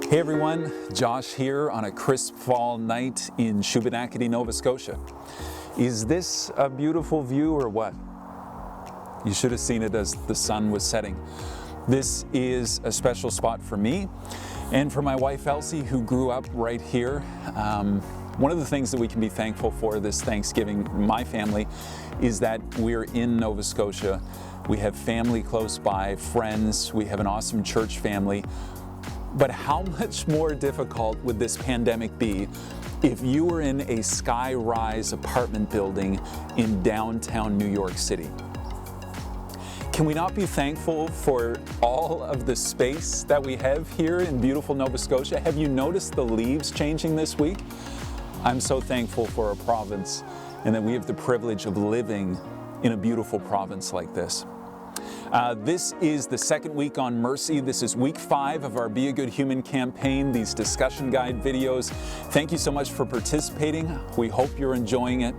Hey everyone, Josh here on a crisp fall night in Shubenacadie, Nova Scotia. Is this a beautiful view or what? You should have seen it as the sun was setting. This is a special spot for me and for my wife Elsie, who grew up right here. One of the things that we can be thankful for this Thanksgiving, my family, is that we're in Nova Scotia. We have family close by, friends, we have an awesome church family. But how much more difficult would this pandemic be if you were in a sky-rise apartment building in downtown New York City? Can we not be thankful for all of the space that we have here in beautiful Nova Scotia? Have you noticed the leaves changing this week? I'm so thankful for our province and that we have the privilege of living in a beautiful province like this. This is the second week on Mercy. This is week 5 of our Be a Good Human campaign, these discussion guide videos. Thank you so much for participating. We hope you're enjoying it.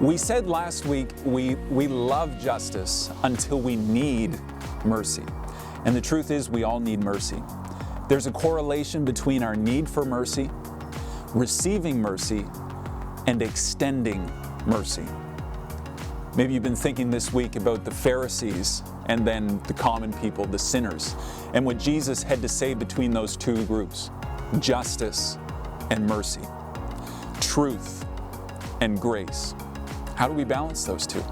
We said last week we love justice until we need mercy. And the truth is we all need mercy. There's a correlation between our need for mercy, receiving mercy, and extending mercy. Maybe you've been thinking this week about the Pharisees and then the common people, the sinners, and what Jesus had to say between those two groups: justice and mercy, truth and grace. How do we balance those two?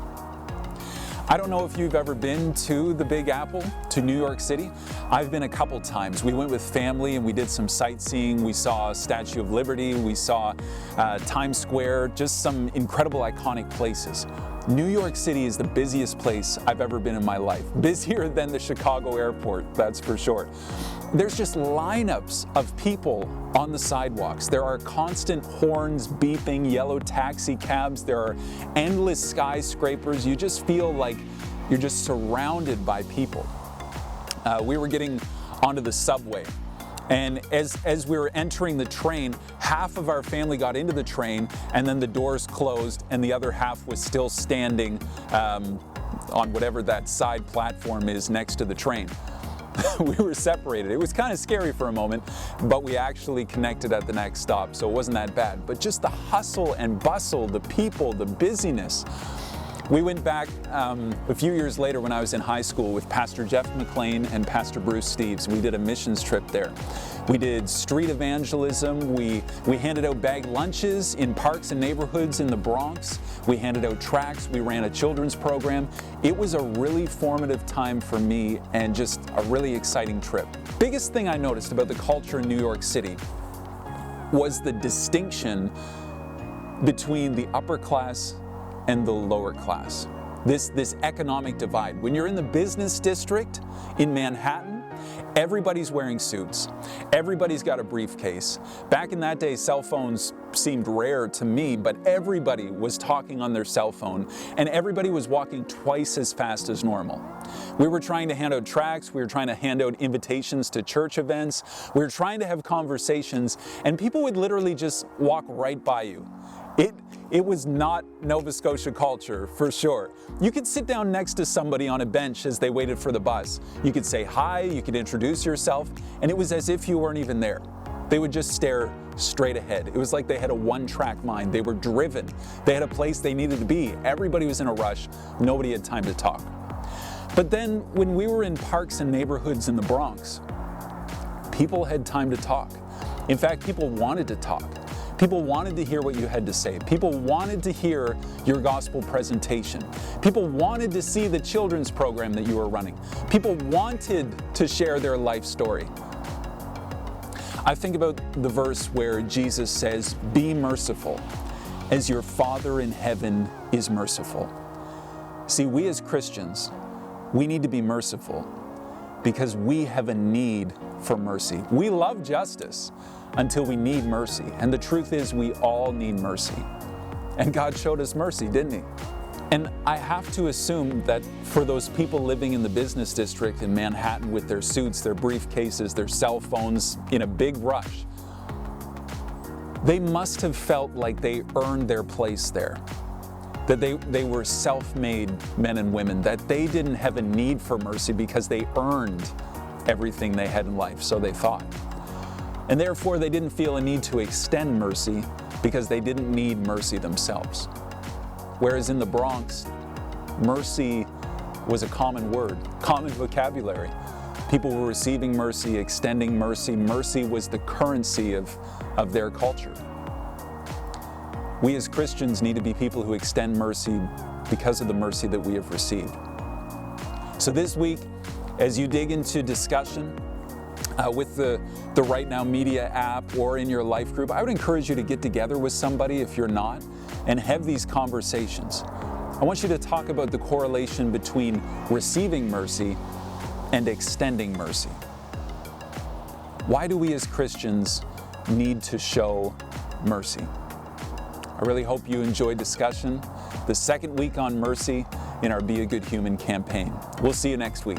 I don't know if you've ever been to the Big Apple, to New York City. I've been a couple times. We went with family and we did some sightseeing. We saw Statue of Liberty, we saw Times Square, just some incredible iconic places. New York City is the busiest place I've ever been in my life. Busier than the Chicago airport, that's for sure. There's just lineups of people on the sidewalks. There are constant horns beeping, yellow taxi cabs. There are endless skyscrapers. You just feel like you're just surrounded by people. We were getting onto the subway, and as we were entering the train, half of our family got into the train, and then the doors closed, and the other half was still standing on whatever that side platform is next to the train. We were separated. It was kind of scary for a moment, but we actually connected at the next stop, so it wasn't that bad. But just the hustle and bustle, the people, the busyness. We went back a few years later when I was in high school with Pastor Jeff McLean and Pastor Bruce Steves. We did a missions trip there. We did street evangelism. We handed out bag lunches in parks and neighborhoods in the Bronx. We handed out tracts. We ran a children's program. It was a really formative time for me and just a really exciting trip. Biggest thing I noticed about the culture in New York City was the distinction between the upper class and the lower class. This economic divide. When you're in the business district in Manhattan, everybody's wearing suits. Everybody's got a briefcase. Back in that day, cell phones seemed rare to me, but everybody was talking on their cell phone, and everybody was walking twice as fast as normal. We were trying to hand out tracts, we were trying to hand out invitations to church events, we were trying to have conversations, and people would literally just walk right by you. It was not Nova Scotia culture, for sure. You could sit down next to somebody on a bench as they waited for the bus. You could say hi, you could introduce yourself, and it was as if you weren't even there. They would just stare straight ahead. It was like they had a one-track mind. They were driven. They had a place they needed to be. Everybody was in a rush. Nobody had time to talk. But then when we were in parks and neighborhoods in the Bronx, people had time to talk. In fact, people wanted to talk. People wanted to hear what you had to say. People wanted to hear your gospel presentation. People wanted to see the children's program that you were running. People wanted to share their life story. I think about the verse where Jesus says, "Be merciful, as your Father in heaven is merciful." See, we as Christians, we need to be merciful because we have a need for mercy. We love justice until we need mercy. And the truth is we all need mercy. And God showed us mercy, didn't He? And I have to assume that for those people living in the business district in Manhattan with their suits, their briefcases, their cell phones, in a big rush, they must have felt like they earned their place there. That they were self-made men and women, that they didn't have a need for mercy because they earned everything they had in life, so they thought. And therefore, they didn't feel a need to extend mercy because they didn't need mercy themselves. Whereas in the Bronx, mercy was a common word, common vocabulary. People were receiving mercy, extending mercy. Mercy was the currency of their culture. We as Christians need to be people who extend mercy because of the mercy that we have received. So this week, as you dig into discussion with the Right Now Media app or in your life group, I would encourage you to get together with somebody if you're not and have these conversations. I want you to talk about the correlation between receiving mercy and extending mercy. Why do we as Christians need to show mercy? I really hope you enjoyed discussion, the second week on mercy in our Be a Good Human campaign. We'll see you next week.